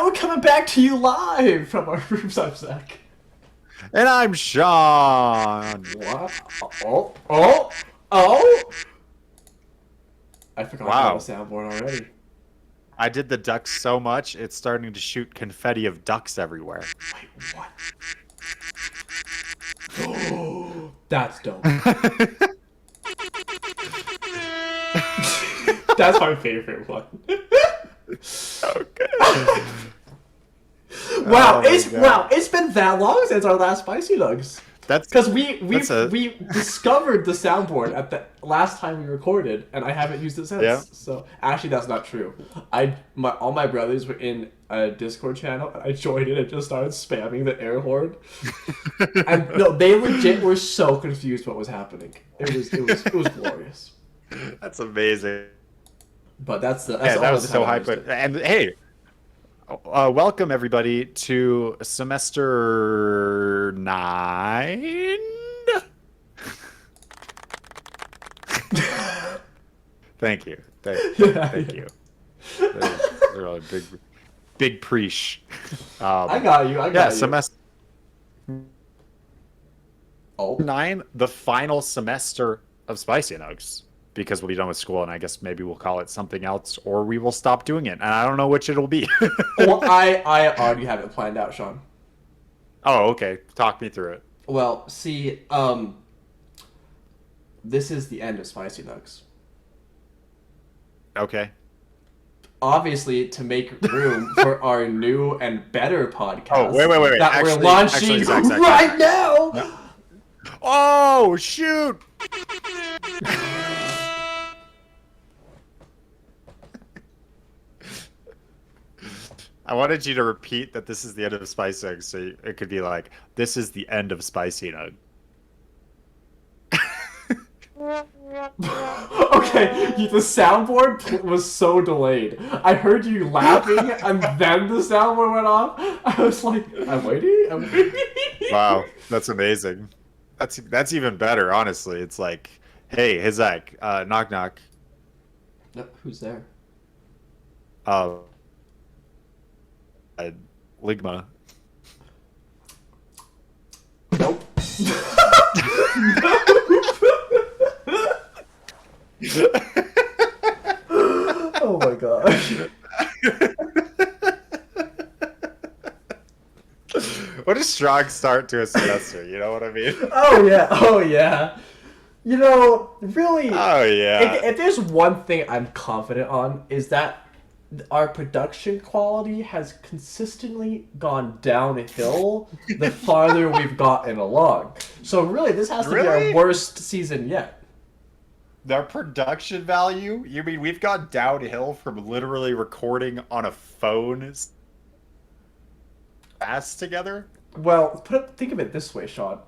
we're coming back to you live from our rooms. I'm Zach. And I'm Sean. What? Oh! I forgot to have a Wow. soundboard already. I did the ducks so much, it's starting to shoot confetti of ducks everywhere. Wait, what? Oh, that's dope. That's my favorite one. Okay. Wow, Oh my God. it's been that long since our last spicy nugs. That's Because we a discovered the soundboard at the last time we recorded, and I haven't used it since. Yeah. So actually, that's not true. All my brothers were in a Discord channel, and I joined it and just started spamming the air horn. And no, they legit were so confused what was happening. It was glorious. That's amazing. But that's the Yeah, that only was so time I hype. used it. And hey, welcome everybody to semester 9. Thank you. Thank you. They're really big preach. I got you. I Yeah, got you. semester Oh, 9, the final semester of Spicy Nugs, because we'll be done with school, and I guess maybe we'll call it something else, or we will stop doing it, and I don't know which it'll be. well, I already have it planned out, Sean. Oh, okay. Talk me through it. Well, see, this is the end of Spicy Nugs. Okay. Obviously, to make room for our new and better podcast Oh, wait. that Actually, we're launching Zach, right now. No. Oh, shoot! I wanted you to repeat that this is the end of Spicy Nugs, so it could be like, this is the end of Spicy Nug. Okay, the soundboard was so delayed. I heard you laughing, and then the soundboard went off. I was like, I'm waiting. Wow, that's amazing. That's even better, honestly. It's like, hey Zach, knock knock. No, who's there? Uh, Ligma. Nope. Oh my gosh. What a strong start to a semester, you know what I mean? Oh yeah. You know, really, Oh yeah. if there's one thing I'm confident on, is that our production quality has consistently gone downhill the farther we've gotten along. So really, this has to be Really? our worst season yet. Their production value? You mean we've gone downhill from literally recording on a phone fast together? Well, think of it this way, Sean.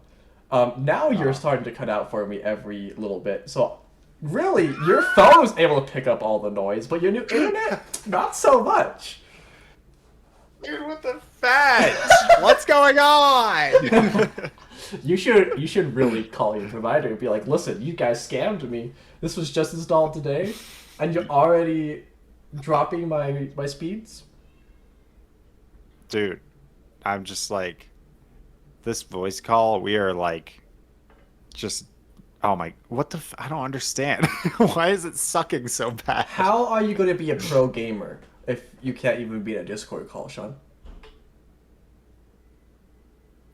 Now you're Uh. starting to cut out for me every little bit. So, really, your phone was able to pick up all the noise, but your new internet, not so much. Dude, what the fetch? What's going on? You should really call your provider and be like, listen, you guys scammed me. This was just installed today, and you're already dropping my speeds. Dude, I'm just like, this voice call, we are like, just, oh my, what the, I don't understand. Why is it sucking so bad? How are you going to be a pro gamer if you can't even be in a Discord call, Sean?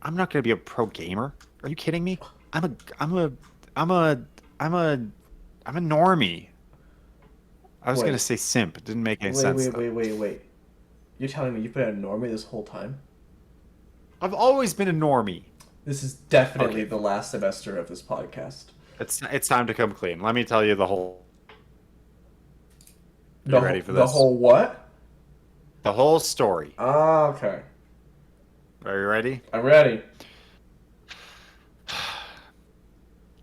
I'm not gonna be a pro gamer. Are you kidding me? I'm a normie. I was Wait. gonna say simp. It didn't make any sense. though. Wait. You're telling me you've been a normie this whole time? I've always been a normie. This is definitely Okay. the last semester of this podcast. It's time to come clean. Let me tell you the whole. You ready for The this? whole what? The whole story. Ah, okay. Are you ready? I'm ready.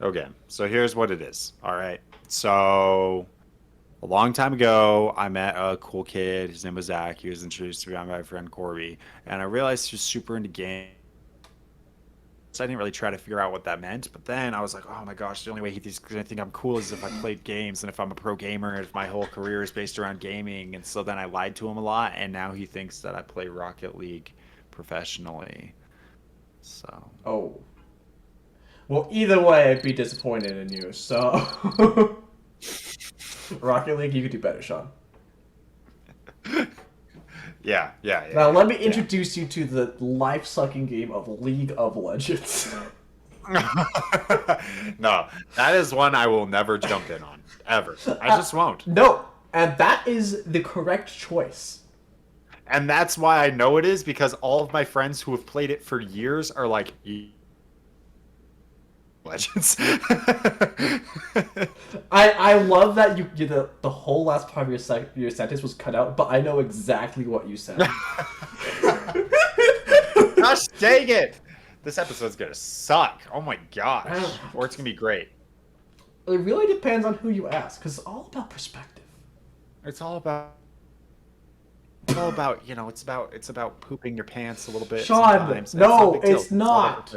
Okay, so here's what it is. All right. So a long time ago, I met a cool kid. His name was Zach. He was introduced to me by my friend Corby, and I realized he was super into games. I didn't really try to figure out what that meant. But then I was like, oh my gosh, the only way he's going to think I'm cool is if I played games and if I'm a pro gamer and if my whole career is based around gaming. And so then I lied to him a lot, and now he thinks that I play Rocket League professionally. So. Oh. Well, either way, I'd be disappointed in you. So, Rocket League, you could do better, Sean. Yeah. Now, let me introduce you to the life-sucking game of League of Legends. No, that is one I will never jump in on, ever. I just won't. No, and that is the correct choice. And that's why I know it is, because all of my friends who have played it for years are like, Legends. I love that you the whole last part of your sentence was cut out, but I know exactly what you said. Gosh dang it! This episode's gonna suck. Oh my gosh. Or it's gonna be great. It really depends on who you ask, because it's all about perspective. It's all about it's about pooping your pants a little bit. Sean, sometimes. no, it's not.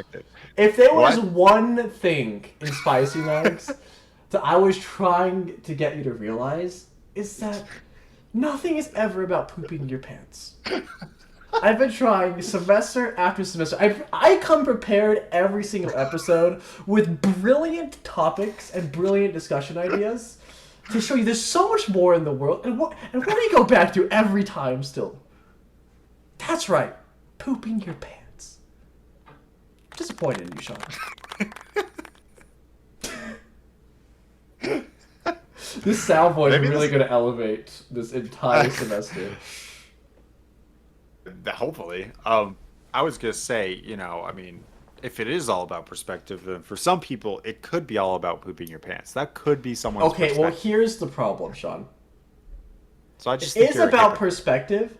If there was one thing in Spicy Nugs that I was trying to get you to realize, is that nothing is ever about pooping your pants. I've been trying semester after semester. I come prepared every single episode with brilliant topics and brilliant discussion ideas to show you there's so much more in the world. And what do you go back to every time still? That's right. Pooping your pants. Disappointed in you, Sean. This sound voice is really going to elevate this entire semester. Hopefully. I was going to say, if it is all about perspective, then for some people, it could be all about pooping your pants. That could be someone's perspective. Well, here's the problem, Sean. So I just it is about perspective,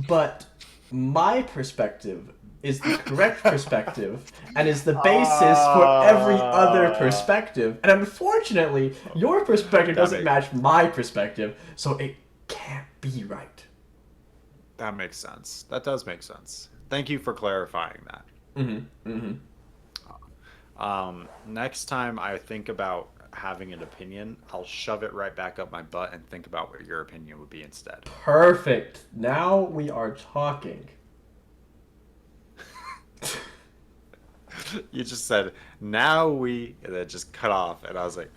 but my perspective is the correct perspective and is the basis for every other perspective. And unfortunately, your perspective doesn't match my perspective, so it can't be right. That makes sense. That does make sense. Thank you for clarifying that. Next time I think about having an opinion, I'll shove it right back up my butt and think about what your opinion would be instead. Perfect. Now we are talking. You just said, now we, and then just cut off, and I was like,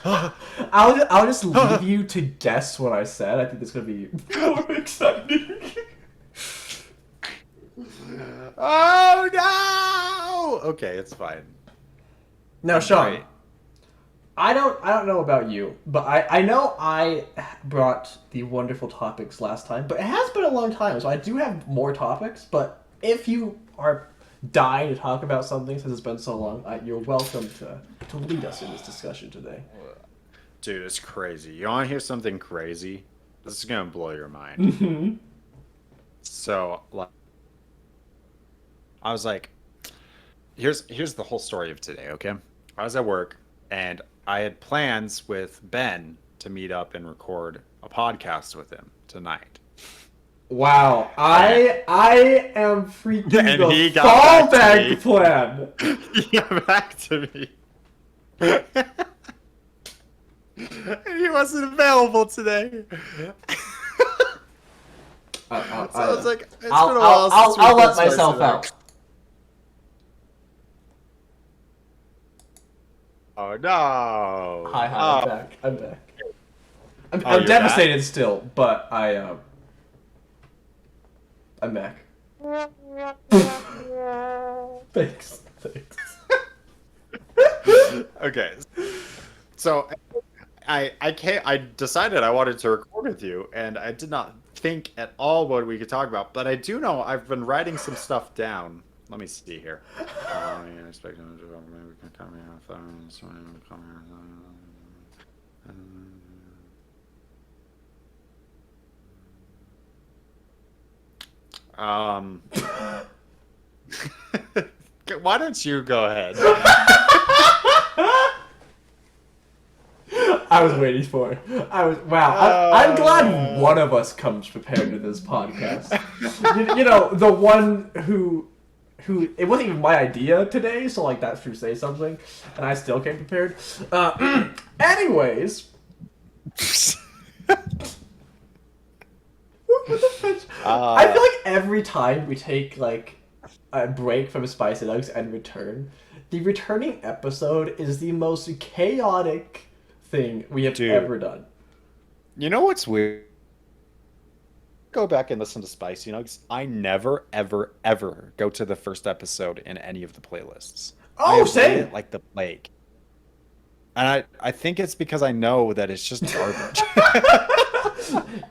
I'll just leave you to guess what I said. I think it's going to be more exciting. Oh no! Okay, it's fine. Now, Sean, I don't know about you, but I know I brought the wonderful topics last time, but it has been a long time, so I do have more topics. But if you are dying to talk about something since it's been so long, you're welcome to lead us in this discussion today. Dude, it's crazy. You want to hear something crazy? This is gonna blow your mind. Mm-hmm. So, like, I was like, here's the whole story of today, okay? I was at work, and I had plans with Ben to meet up and record a podcast with him tonight. Wow, I am freaking and the he got fallback plan. He got back to me. And he wasn't available today. So I was like, it's been a while since I'll let myself out. Oh no! Hi, I'm back. I'm devastated still, but I'm back. Thanks. Okay, so I decided I wanted to record with you, and I did not think at all what we could talk about, but I do know I've been writing some stuff down. Let me see here. Why don't you go ahead? I was waiting for it. I'm glad one of us comes prepared to this podcast. You know, the one who who it wasn't even my idea today, so like that should say something, and I still came prepared. Anyways, what the fuck? I feel like every time we take like a break from Spicy Nugs and return, the returning episode is the most chaotic thing we have ever done. You know what's weird? Go back and listen to Spicy Nugs. I never, ever, ever go to the first episode in any of the playlists. Oh, same. It like the plague. And I think it's because I know that it's just garbage.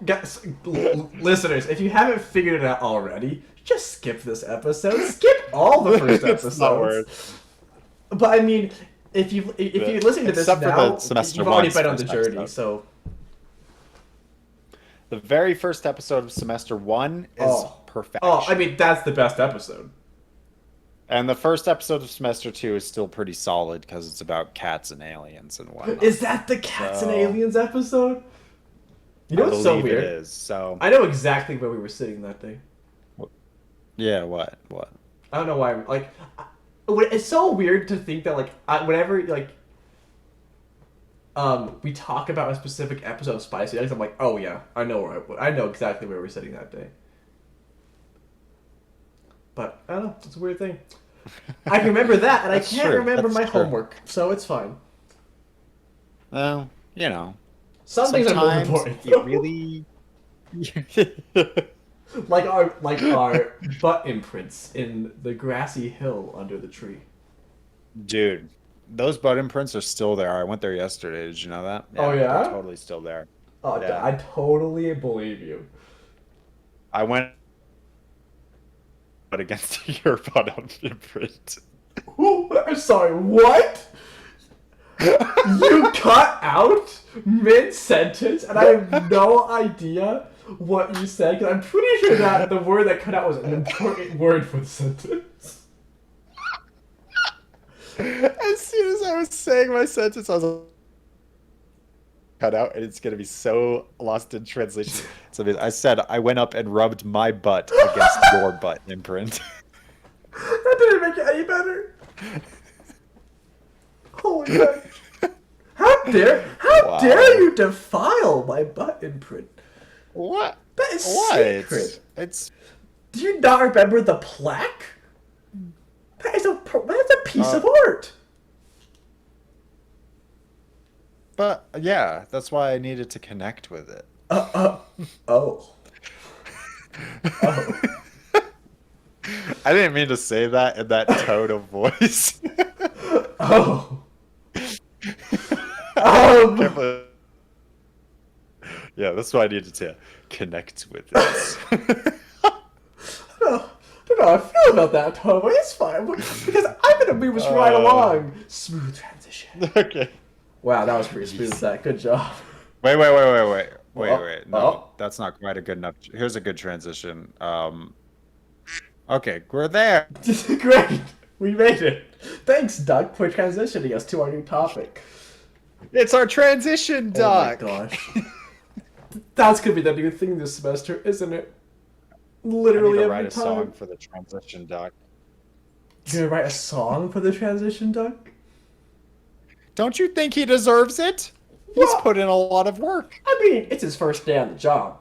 Guys, listeners, if you haven't figured it out already, just skip this episode. Skip all the first episodes. But I mean, if you listen to this now, you've already been on the journey. So the very first episode of semester 1 is perfection. Oh, I mean, that's the best episode. And the first episode of semester 2 is still pretty solid because it's about cats and aliens and whatnot. Is that the cats and aliens episode? You know what's so weird? It is. So I know exactly where we were sitting that day. Yeah, what? I don't know why. Like, it's so weird to think that like whenever like we talk about a specific episode of Spicy Nugs, I'm like, oh yeah, I know exactly where we're sitting that day. But I don't know, it's a weird thing. I can remember that, and I can't remember my homework, so it's fine. Well, you know, some things are more important. You really, like our butt imprints in the grassy hill under the tree. Dude, those butt imprints are still there. I went there yesterday. Did you know that? Yeah, oh yeah, they're totally still there. Oh, yeah. I totally believe you. I went against your butt imprint. I'm sorry, what? You cut out mid-sentence, and I have no idea what you said, because I'm pretty sure that the word that cut out was an important word for the sentence. As soon as I was saying my sentence, I was like, cut out, and it's going to be so lost in translation. So I said I went up and rubbed my butt against your butt imprint. That didn't make it any better. Holy God. How dare you defile my butt imprint? What? That is sacred. It's. Do you not remember the plaque? That's a piece of art. But yeah, that's why I needed to connect with it. Oh. I didn't mean to say that in that tone of voice. Oh. Yeah, that's why I needed to connect with this. I don't know how I feel about that, Tom. It's fine, because I'm gonna move us right along. Smooth transition. Okay. Wow, that was pretty smooth. That good job. Wait. No, that's not quite a good enough. Here's a good transition. Okay, we're there. Great, we made it. Thanks, Doug, for transitioning us to our new topic. It's our transition, Doug. Oh my gosh. That's gonna be the new thing this semester, isn't it? Literally every time. I need to write a song for the transition, Doug. You're gonna write a song for the transition, Doug? Don't you think he deserves it? He's put in a lot of work. I mean, it's his first day on the job.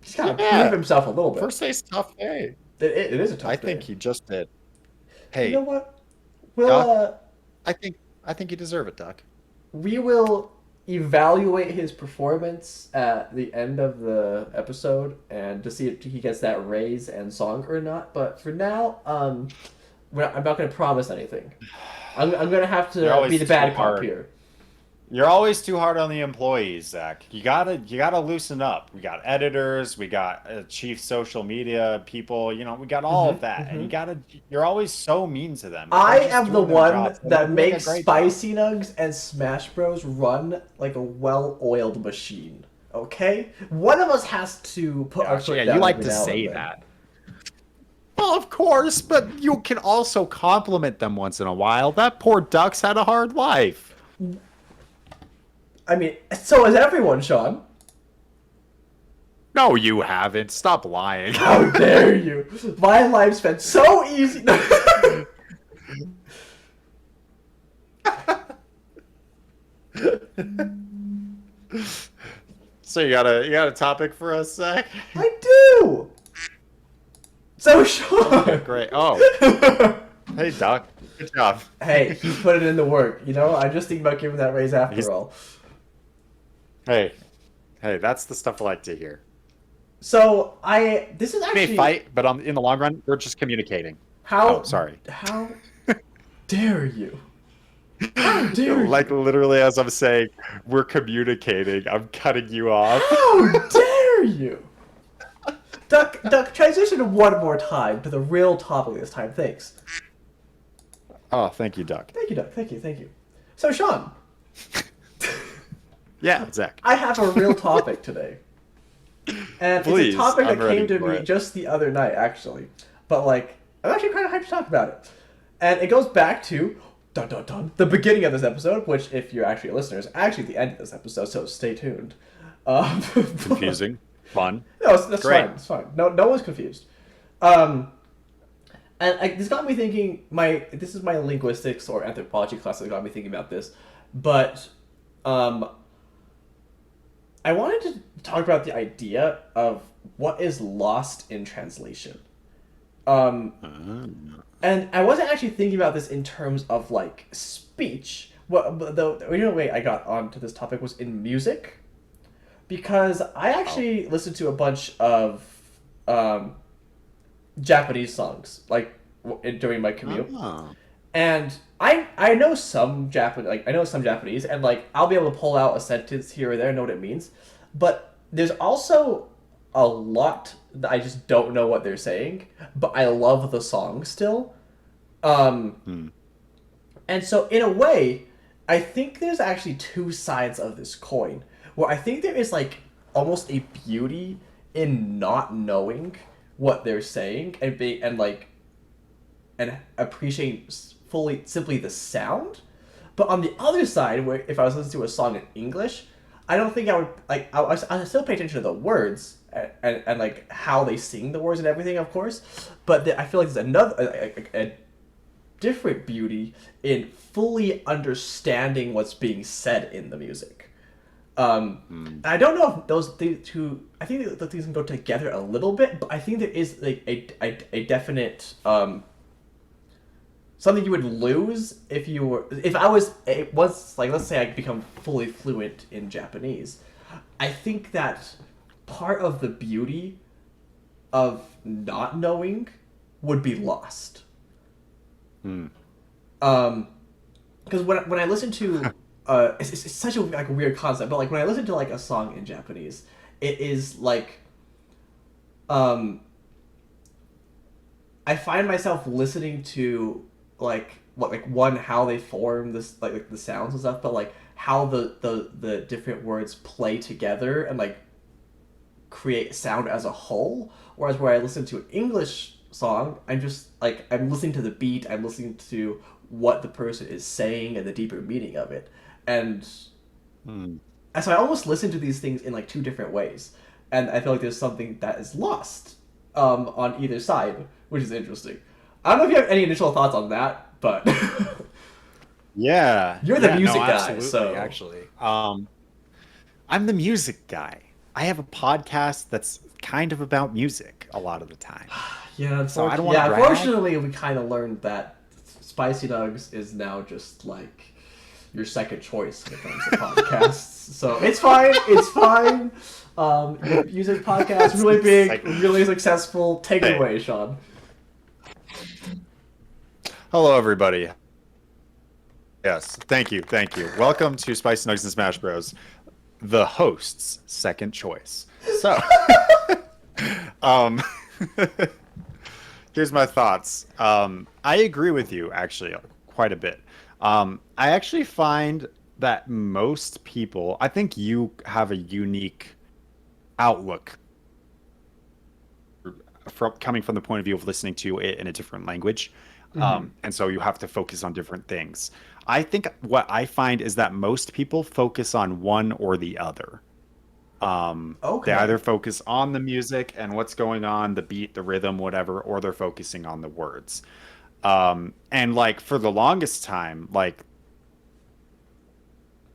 He's got to prove himself a little bit. First day's a tough day. It is a tough day. I think he just did. Hey, you know what? We'll, I think you deserve it, Doc. We will evaluate his performance at the end of the episode and to see if he gets that raise and song or not. But for now, I'm not going to promise anything. I'm going to have to be the bad cop here. You're always too hard on the employees, Zach. You gotta loosen up. We got editors, we got chief social media people. You know, we got all of that, and you're always so mean to them. I am the one that makes Spicy Nugs and Smash Bros run like a well-oiled machine. Okay, one of us has to put our foot down. Yeah, you like to say that. Well, of course, but you can also compliment them once in a while. That poor duck's had a hard life. I mean, so has everyone, Sean. No, you haven't. Stop lying. How dare you? My life's been so easy. So you got a topic for us, Zach? I do. So Sean. Great. Oh, hey, Doc. Good job. Hey, he put it in the work. You know, I'm just thinking about giving that raise after all. Hey, that's the stuff I like to hear. So this is We actually may fight, but in the long run, we're just communicating. how. Oh, sorry. How dare you? How dare you? Like literally, as I'm saying, we're communicating. I'm cutting you off. How dare you? Duck, transition one more time to the real topic this time. Thanks. Oh, thank you, Doc. Thank you, Duck. Thank you. So, Sean. Yeah, Zach. I have a real topic today. And Please, it's a topic I'm that came ready to for me it. just the other night, actually. But, like, I'm actually kind of hyped to talk about it. And it goes back to the beginning of this episode, which, if you're actually a listener, is actually the end of this episode, so stay tuned. Confusing. Fun. No, that's Great. fine. It's fine. No one's confused. And this got me thinking. This is my linguistics or anthropology class that got me thinking about this. But I wanted to talk about the idea of what is lost in translation. And I wasn't actually thinking about this in terms of like speech. Well, the original way I got onto this topic was in music, because I actually listened to a bunch of Japanese songs like during my commute, and I know some Japanese, and like I'll be able to pull out a sentence here or there, know what it means, but there's also a lot that I just don't know what they're saying, but I love the song still. And so in a way, I think there's actually two sides of this coin, where I think there is like almost a beauty in not knowing what they're saying and appreciating fully simply the sound. But on the other side, where if I was listening to a song in English, I don't think I would like. I still pay attention to the words and like how they sing the words and everything, of course. But I feel like there's a different beauty in fully understanding what's being said in the music. I don't know if those two. I think the things can go together a little bit, but I think there is like a definite something you would lose if I was like, let's say I become fully fluent in Japanese. I think that part of the beauty of not knowing would be lost. Because when I listen to it's such a like a weird concept, but like when I listen to like a song in Japanese, it is like I find myself listening to how they form this like the sounds and stuff, but like how the different words play together and like create sound as a whole. Whereas where I listen to an English song, I'm just like I'm listening to the beat, I'm listening to what the person is saying and the deeper meaning of it. And so I almost listen to these things in like two different ways, and I feel like there's something that is lost on either side, which is interesting. I don't know if you have any initial thoughts on that, but Yeah, you're the music guy, absolutely, so actually, I'm the music guy. I have a podcast that's kind of about music a lot of the time. yeah. So I don't want to brag. Unfortunately, we kind of learned that Spicy Nuggs is now just like your second choice when it comes to podcasts. So it's fine. It's fine. Your music podcast really big, really successful. Take it away, Sean. Hello, everybody. Yes, thank you. Welcome to Spicy Nuggs and Smash Bros, the host's second choice. So, here's my thoughts. I agree with you, actually, quite a bit. I actually find that most people, I think you have a unique outlook coming from the point of view of listening to it in a different language. And so you have to focus on different things. I think what I find is that most people focus on one or the other. They Okay. either focus on the music and what's going on, the beat, the rhythm, whatever, or they're focusing on the words. And like for the longest time, like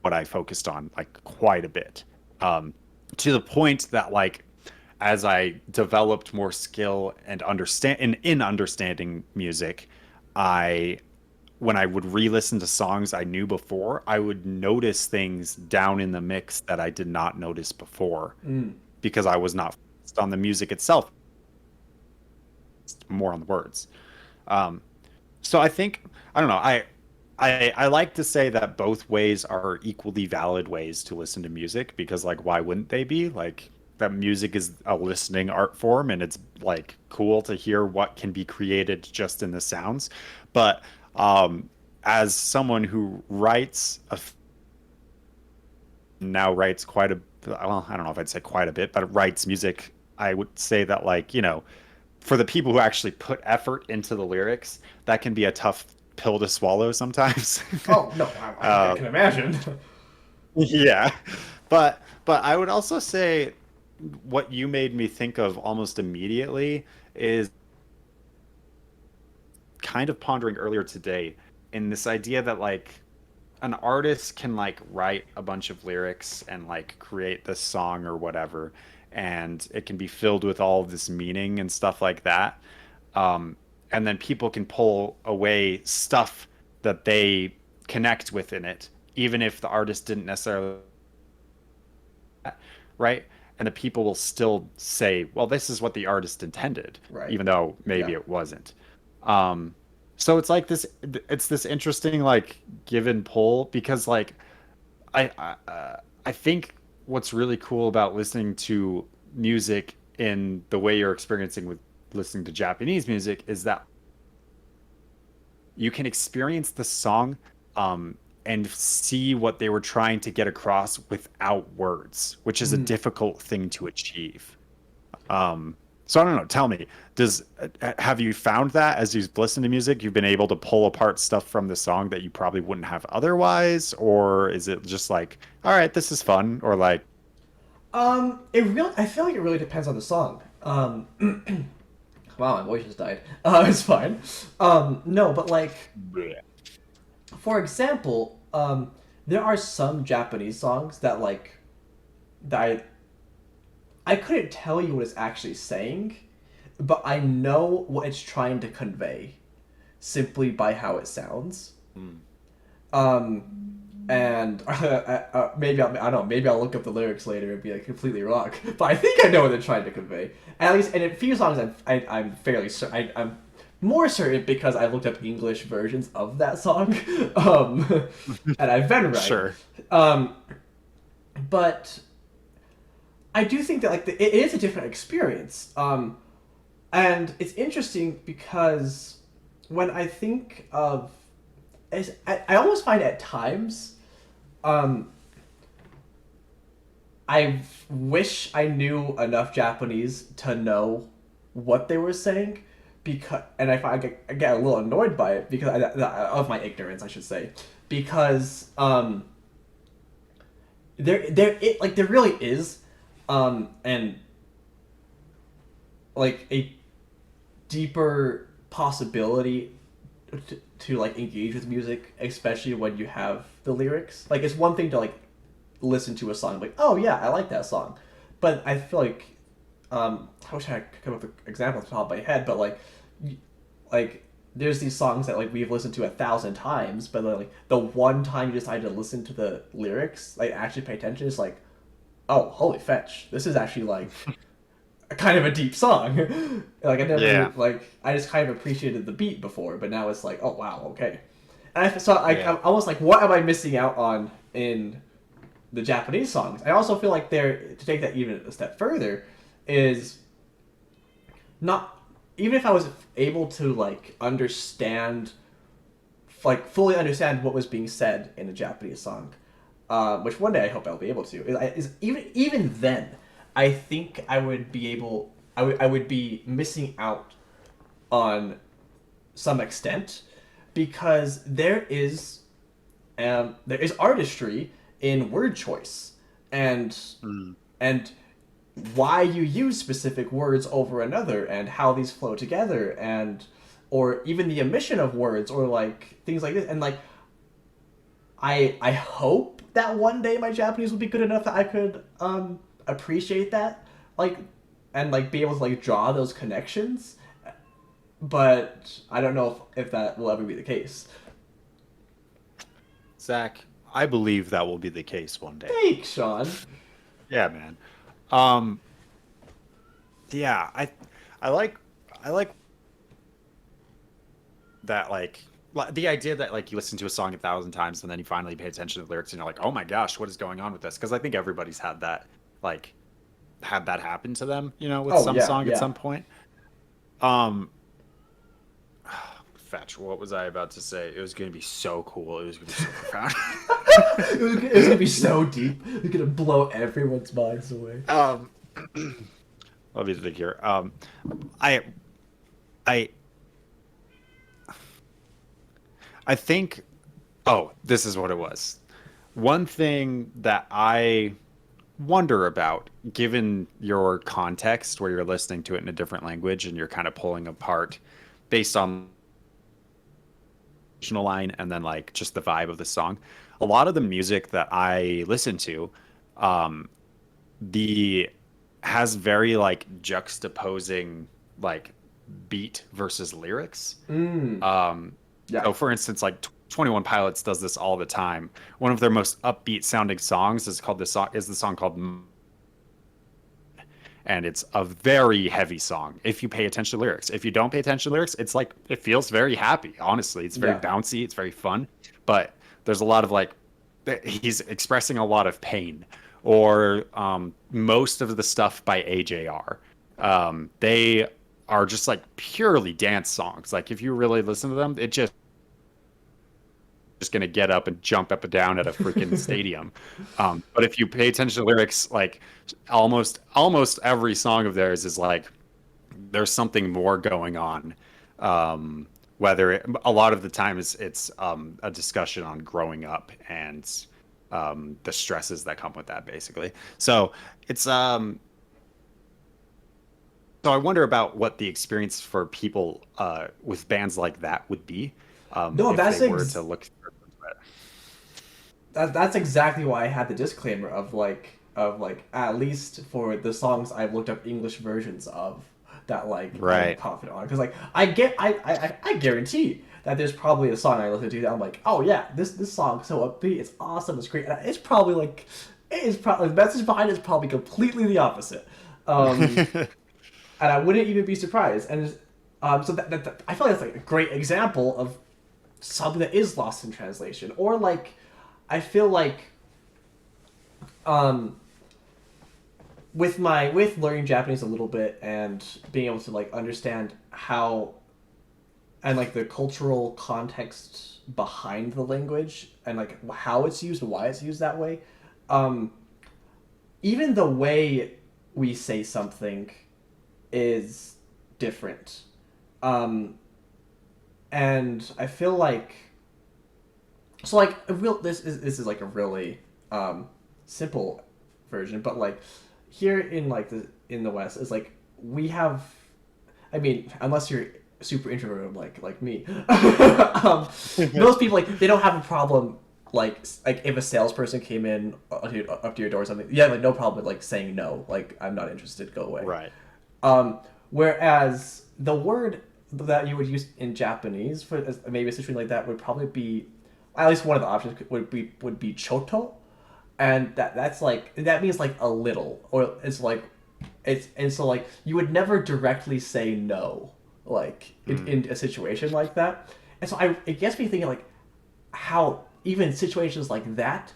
what I focused on like quite a bit. Um, to the point that like as I developed more skill and in understanding music, I when I would re-listen to songs I knew before, I would notice things down in the mix that I did not notice before Mm. because I was not focused on the music itself, more on the words. Um, so I think I don't know. I like to say that both ways are equally valid ways to listen to music because like why wouldn't they be? Like that music is a listening art form and it's like cool to hear what can be created just in the sounds. But um as someone who now writes quite a well, I don't know if I'd say quite a bit, but writes music, I would say that like, for the people who actually put effort into the lyrics, that can be a tough pill to swallow sometimes. Oh no, I uh, can imagine. yeah, but I would also say what you made me think of almost immediately is kind of pondering earlier today in this idea that like an artist can like write a bunch of lyrics and like create this song or whatever, and it can be filled with all of this meaning and stuff like that. And then people can pull away stuff that they connect with in it, even if the artist didn't necessarily, right? And the people will still say, well, this is what the artist intended, Right. even though maybe Yeah. it wasn't. Um, so it's like it's this interesting like give and pull because like I think what's really cool about listening to music in the way you're experiencing with listening to Japanese music is that you can experience the song and see what they were trying to get across without words, which is a Mm. difficult thing to achieve. Um, so I don't know. Tell me, does have you found that as you've listened to music, you've been able to pull apart stuff from the song that you probably wouldn't have otherwise, or is it just like, all right, this is fun, or like, I feel like it really depends on the song. Wow, my voice just died. It's fine. No, but like, bleh. for example, there are some Japanese songs that like that I couldn't tell you what it's actually saying, but I know what it's trying to convey simply by how it sounds. Mm. And maybe I don't know. Maybe I'll look up the lyrics later and be like completely wrong. But I think I know what they're trying to convey. At least, and in a few songs, I'm fairly certain. I'm more certain because I looked up English versions of that song, and I've been right. Sure. Um, but I do think that like it is a different experience. And it's interesting because when I think of, I almost find at times um, I wish I knew enough Japanese to know what they were saying, because and I get a little annoyed by it because of my ignorance, I should say, because there really is and like a deeper possibility to like engage with music, especially when you have the lyrics. Like it's one thing to like listen to a song like, oh yeah, I like that song, but I feel like I wish I could come up with an example off the top of my head, but like there's these songs that like we've listened to 1,000 times, but like the one time you decide to listen to the lyrics, like actually pay attention, it's like, oh holy fetch, this is actually like a kind of a deep song. Like I never Yeah. like I just kind of appreciated the beat before, but now it's like, oh wow, okay. And I'm Yeah. almost like, what am I missing out on in the Japanese songs? I also feel like they're to take that even a step further is not, even if I was able to like understand, like fully understand what was being said in a Japanese song, which one day I hope I'll be able to. Is even then, I think I would be able. I would be missing out on some extent because there is artistry in word choice, and Mm. and why you use specific words over another and how these flow together, and or even the omission of words or like things like this. And like I hope that one day my Japanese will be good enough that I could appreciate that, like, and like be able to like draw those connections. But I don't know if that will ever be the case. Zach, I believe that will be the case one day. Thanks, Sean. Yeah, man. Um, yeah, I like I like that the idea that like you listen to a song 1,000 times and then you finally pay attention to the lyrics and you're like, oh my gosh, what is going on with this? Because I think everybody's like had that happen to them, with Oh some yeah, song at yeah. some point. Um, Fetch, what was I about to say? It was going to be so cool. It was going to be so profound. It was gonna be so deep. It's gonna blow everyone's minds away. um, Let me think here. I, I, I think. Oh, this is what it was. One thing that I wonder about, given your context where you're listening to it in a different language and you're kind of pulling apart based on original line and then like just the vibe of the song. A lot of the music that I listen to, um, the has very like juxtaposing like beat versus lyrics. Mm, Um, yeah. so for instance, like 21 Pilots does this all the time. One of their most upbeat sounding songs is the song called and it's a very heavy song if you pay attention to lyrics. If you don't pay attention to lyrics, it's like it feels very happy. Honestly, it's very Yeah. bouncy, it's very fun, but there's a lot of like he's expressing a lot of pain. Or most of the stuff by AJR, they are just like purely dance songs. Like if you really listen to them, it just gonna get up and jump up and down at a freaking stadium. But if you pay attention to lyrics, like almost every song of theirs is like there's something more going on. A lot of the time it's a discussion on growing up and the stresses that come with that, basically. So it's so I wonder about what the experience for people with bands like that would be, No, if they were to look. that's exactly why I had the disclaimer of like at least for the songs I've looked up English versions of that like I'm Right. confident on, because like I guarantee that there's probably a song I listen to that I'm like, oh yeah, this song's so upbeat, it's awesome, it's great, and it's probably like it's probably the message behind it is probably completely the opposite. Um, and I wouldn't even be surprised. And so I feel like that's like a great example of something that is lost in translation, or like I feel like um, with learning Japanese a little bit and being able to like understand how and like the cultural context behind the language and like how it's used and why it's used that way. Um, Even the way we say something is different. Um, and I feel like so like a real this is like a really simple version, but like here in like the West is like we have, I mean, unless you're super introverted like me, most people like they don't have a problem like if a salesperson came in up to your door or something, yeah, like no problem with like saying no, like I'm not interested, go away. Right. Whereas the word that you would use in Japanese for maybe a situation like that would probably be, at least one of the options would be choto, and that's like that means like a little, or it's like it's and so like you would never directly say no like in a situation like that, and so it gets me thinking like how even situations like that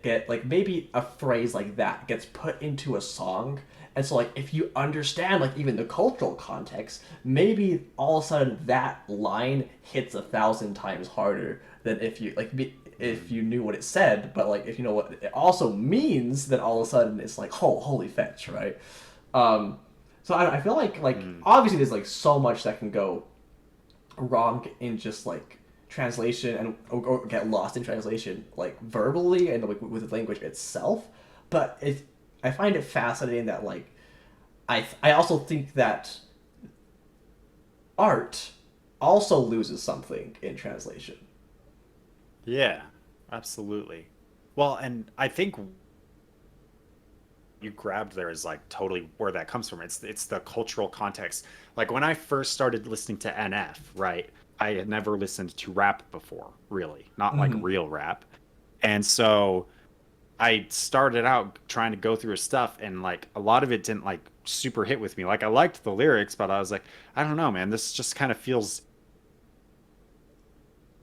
get like maybe a phrase like that gets put into a song, and so like if you understand like even the cultural context, maybe all of a sudden that line hits 1,000 times harder than if you like if you knew what it said, but like if you know what it also means, then all of a sudden it's like, oh, holy fetch, right? So I feel like obviously there's like so much that can go wrong in just like translation and or get lost in translation like verbally and like with the language itself, but I find it fascinating that like I also think that art also loses something in translation. Yeah, absolutely. Well, and I think you grabbed there is like totally where that comes from. It's the cultural context. Like when I first started listening to NF, right? I had never listened to rap before, really, not like Mm-hmm. real rap. And so I started out trying to go through his stuff, and like a lot of it didn't like super hit with me. Like I liked the lyrics, but I was like, I don't know, man, this just kind of feels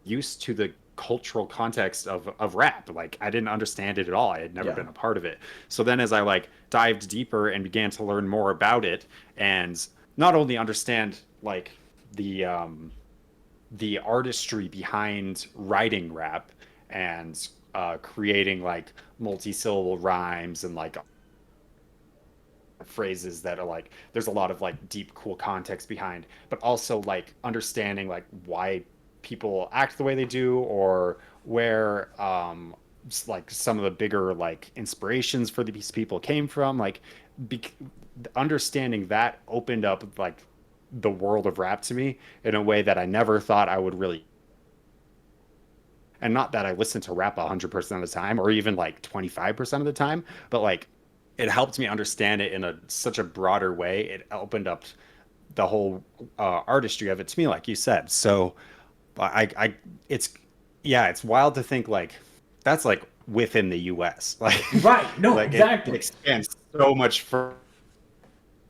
used to the cultural context of rap. Like I didn't understand it at all. I had never Yeah. been a part of it. So then as I like dived deeper and began to learn more about it and not only understand like the artistry behind writing rap and creating like multi-syllable rhymes and like phrases that are like there's a lot of like deep cool context behind, but also like understanding like why people act the way they do or where like some of the bigger like inspirations for these people came from, like be- understanding that opened up like the world of rap to me in a way that I never thought I would really. And not that I listen to rap 100% of the time or even like 25% of the time, but like it helped me understand it in a such a broader way. It opened up the whole artistry of it to me, like you said. So it's yeah, it's wild to think like that's like within the U.S. Like Right. No, like it exactly. expands so much further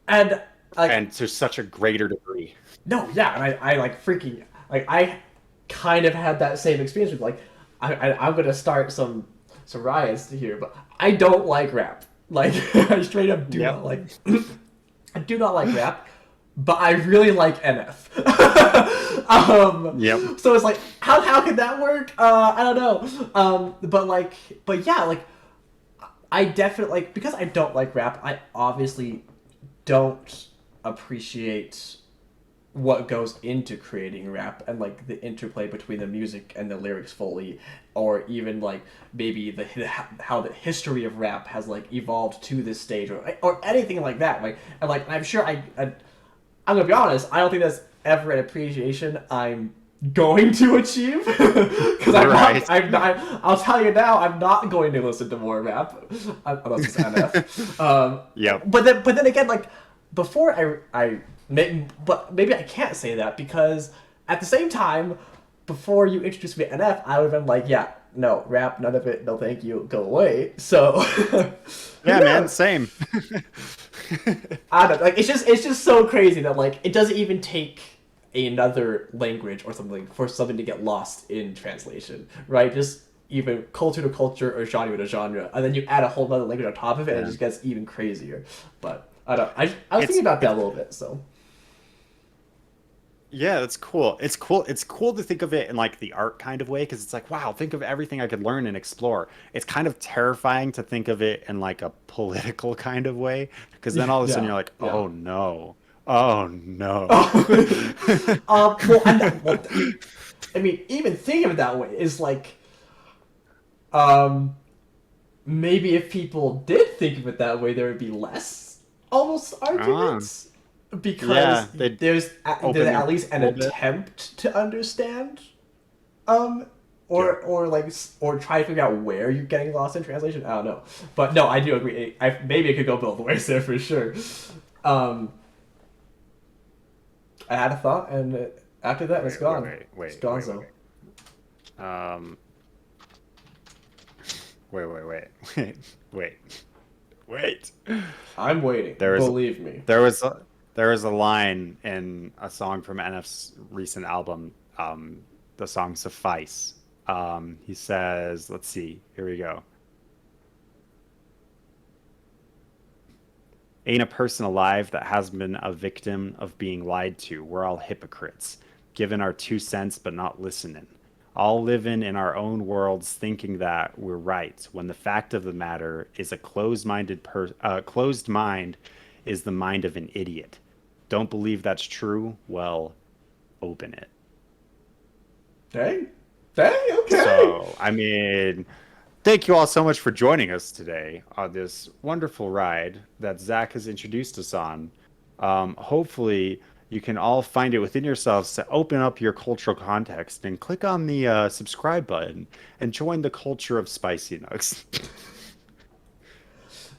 And like and to such a greater degree. no, yeah, and I like freaking like I kind of had that same experience with like I'm gonna start some riots here, but I don't like rap. Like I straight up do Yep. not like I do not like rap, but I really like NF. Yep. So it's like how could that work? I don't know. But yeah, like I definitely like because I don't like rap. I obviously don't appreciate what goes into creating rap and like the interplay between the music and the lyrics fully, or even like maybe the how the history of rap has like evolved to this stage, or anything like that. Like and like I'm sure I'm gonna be honest, I don't think that's ever an appreciation I'm going to achieve because Right. I'll tell you now, I'm not going to listen to more rap unless it's NF. Yep. But then again, like before but maybe I can't say that because at the same time, before you introduced me to NF, I would have been like, yeah, no rap, none of it, no thank you, go away. So Yeah, man, yeah, same. I don't know, like it's just so crazy that like it doesn't even take another language or something for something to get lost in translation, right? Just even culture to culture or genre to genre, and then you add a whole other language on top of it, and it Yeah. just gets even crazier. But I don't. I was thinking It's about that it's a little bit. So yeah, that's cool. It's cool. It's cool to think of it in like the art kind of way because it's like, wow, think of everything I could learn and explore. It's kind of terrifying to think of it in like a political kind of way because then all of a sudden yeah, you're like, yeah. oh no. Oh no. Oh, well, I mean, even thinking of it that way is like, um, maybe if people did think of it that way, there would be less almost Ah, arguments because yeah, they there's open their at mind least a an little bit. attempt to understand, um, Yeah. or like or try to figure out where you're getting lost in translation. I don't know, but no, I do agree. Maybe it could go both ways there for sure. Um, I had a thought, and after that, it's Wait, wait, gone. wait, It's wait, gone. wait, So wait. Wait, wait, wait, wait. I'm waiting. There was Believe me. there was a, there was a line in a song from NF's recent album, the song "Suffice." He says, "Let's see, here we go. Ain't a person alive that has been a victim of being lied to. We're all hypocrites, giving our 2 cents but not listening. All living in our own worlds, thinking that we're right, when the fact of the matter is a closed mind is the mind of an idiot. Don't believe that's true? Well, open it." Dang. Dang. Okay. So, I mean, Thank you all so much for joining us today on this wonderful ride that Zach has introduced us on. Hopefully, you can all find it within yourselves to open up your cultural context and click on the subscribe button and join the culture of spicy nugs.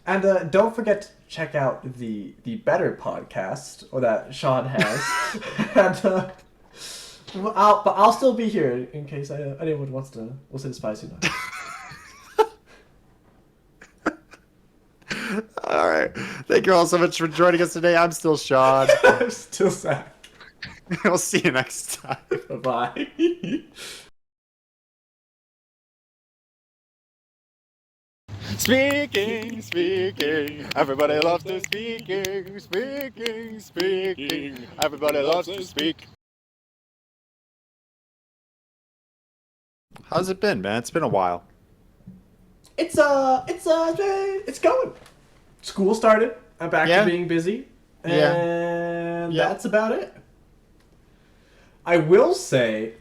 And don't forget to check out the better podcast or that Sean has. And I'll still be here in case anyone wants to listen to spicy nugs. All right. Thank you all so much for joining us today. I'm still Sean. I'm still Zach. We'll see you next time. Bye. Speaking. Everybody loves to speaking. Everybody loves to speak. How's it been, man? It's been a while. It's going. School started. I'm back to being busy, and that's about it. I will say,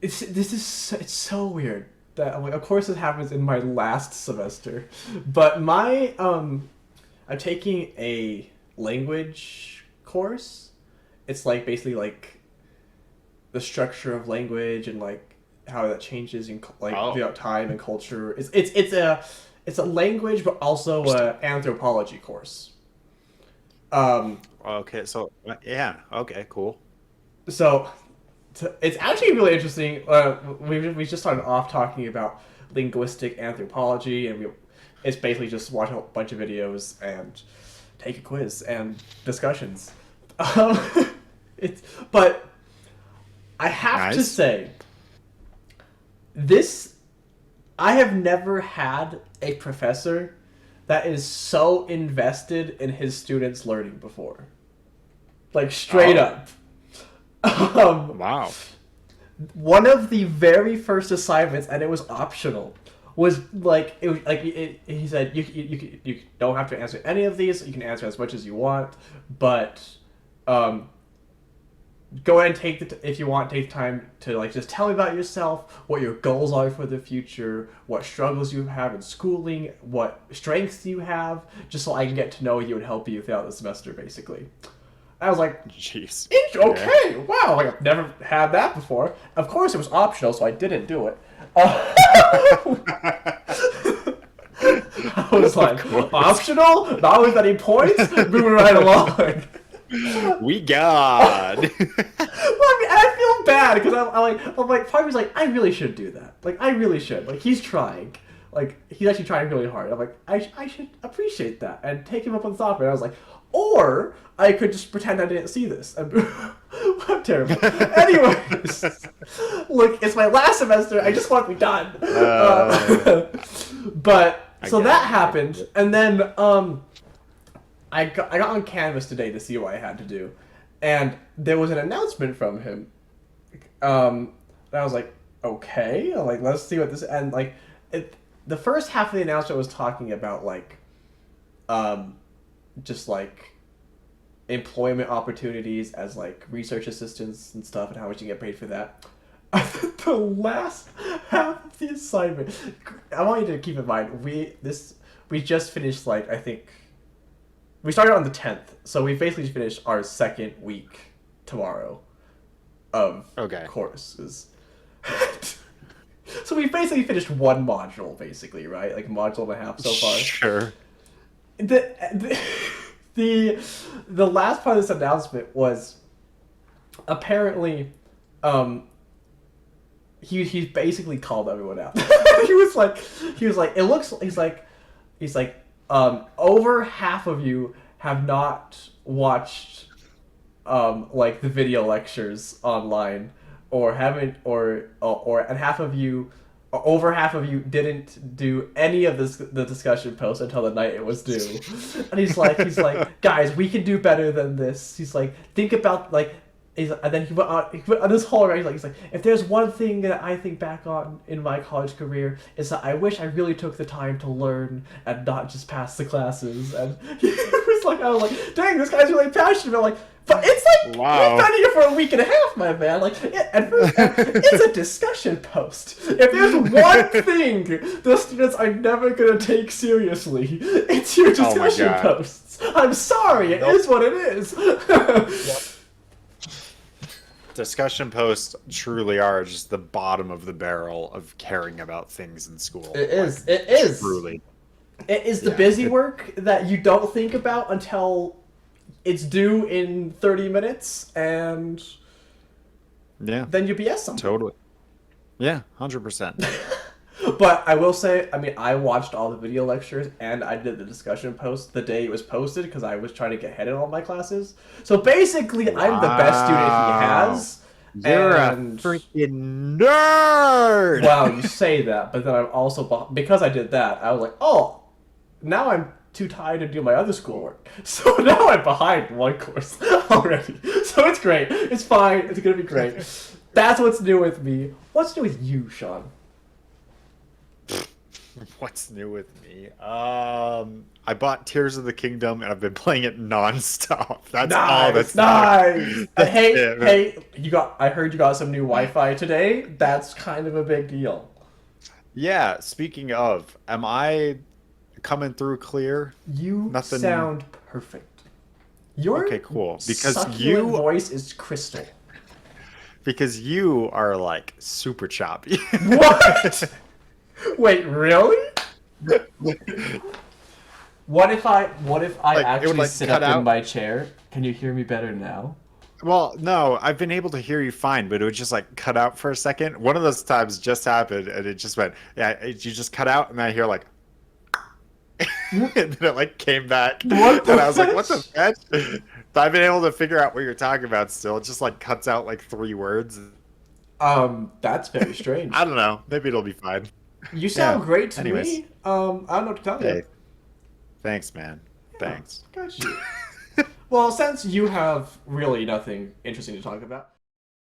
it's so weird that of course it happens in my last semester, but I'm taking a language course. It's like basically like the structure of language and like how that changes in throughout time and culture. It's a language, but also an anthropology course. Okay, so okay, cool. So it's actually really interesting. We just started off talking about linguistic anthropology, and it's basically just watch a bunch of videos and take a quiz and discussions. But I have to say, I have never had a professor that is so invested in his students' learning before. Like, straight up. Wow. One of the very first assignments, and it was optional, was like he said you don't have to answer any of these. You can answer as much as you want, but go ahead and take if you want, take the time to like just tell me about yourself, what your goals are for the future, what struggles you have in schooling, what strengths you have, just so I can get to know you and help you throughout the semester, basically. I was like, jeez. Okay, wow, like I've never had that before. Of course it was optional, so I didn't do it. I was like, optional? Not with any points? Moving right along. We got. Well, I mean, I feel bad because I'm like, part of me's like, I really should do that. Like, I really should. Like, he's trying. Like, he's actually trying really hard. I'm like, I should appreciate that and take him up on the offer. And I was like, or I could just pretend I didn't see this. I'm terrible. Anyways, look, it's my last semester. I just want to be done. But so that happened, and then I got on Canvas today to see what I had to do, and there was an announcement from him. And I was like, okay, like let's see what this and like it. The first half of the announcement was talking about like, just like employment opportunities as like research assistants and stuff, and how much you get paid for that. The last half of the assignment, I want you to keep in mind we just finished like I think. We started on the 10th, so we basically finished our second week tomorrow of courses. So we basically finished one module, basically, right? Like module and a half so far. Sure. The last part of this announcement was apparently, he basically called everyone out. he was like, it looks, he's like, over half of you have not watched, like the video lectures online, or haven't, and half of you, over half of you didn't do any of the discussion posts until the night it was due. And he's like, guys, we can do better than this. He's like, think about like. And then he went on this whole rant. He's like, if there's one thing that I think back on in my college career, is that I wish I really took the time to learn and not just pass the classes. And he was like, I was like, dang, this guy's really passionate. I'm like, But it's like, Wow. we've done it for a week and a half, my man. Like, at first, it's a discussion post. If there's one thing the students are never going to take seriously, it's your discussion posts. I'm sorry, it is what it is. Discussion posts truly are just the bottom of the barrel of caring about things in school. It is. It is. Truly. It is the busy work that you don't think about until it's due in 30 minutes, and then you BS something. Totally. Yeah, 100%. But I will say, I mean, I watched all the video lectures and I did the discussion post the day it was posted because I was trying to get ahead in all my classes. So basically, I'm the best student he has. You're a freaking nerd! Wow, you say that, but then I'm also, because I did that, I was like, oh, now I'm too tired to do my other schoolwork. So now I'm behind one course already. So it's great. It's fine. It's going to be great. That's what's new with me. What's new with you, Sean? What's new with me? I bought Tears of the Kingdom and I've been playing it non-stop. That's all that's nice. Hey, I heard you got some new Wi-Fi today. That's kind of a big deal. Yeah, speaking of, am I coming through clear? You sound perfect. Your okay, cool. Because succulent voice is crystal. Because you are like super choppy. What? Wait, really? What if I like, actually sit up in my chair? Can you hear me better now? Well, no, I've been able to hear you fine, but it would just like cut out for a second. One of those times just happened, and it just went, you just cut out, and I hear like, and then it like came back, and I was like, what the heck? But I've been able to figure out what you're talking about still. It just like cuts out like 3 words. That's very strange. I don't know. Maybe it'll be fine. You sound great to me. I don't know what to tell you. Thanks, man. Thanks. Got you. Well, since you have really nothing interesting to talk about,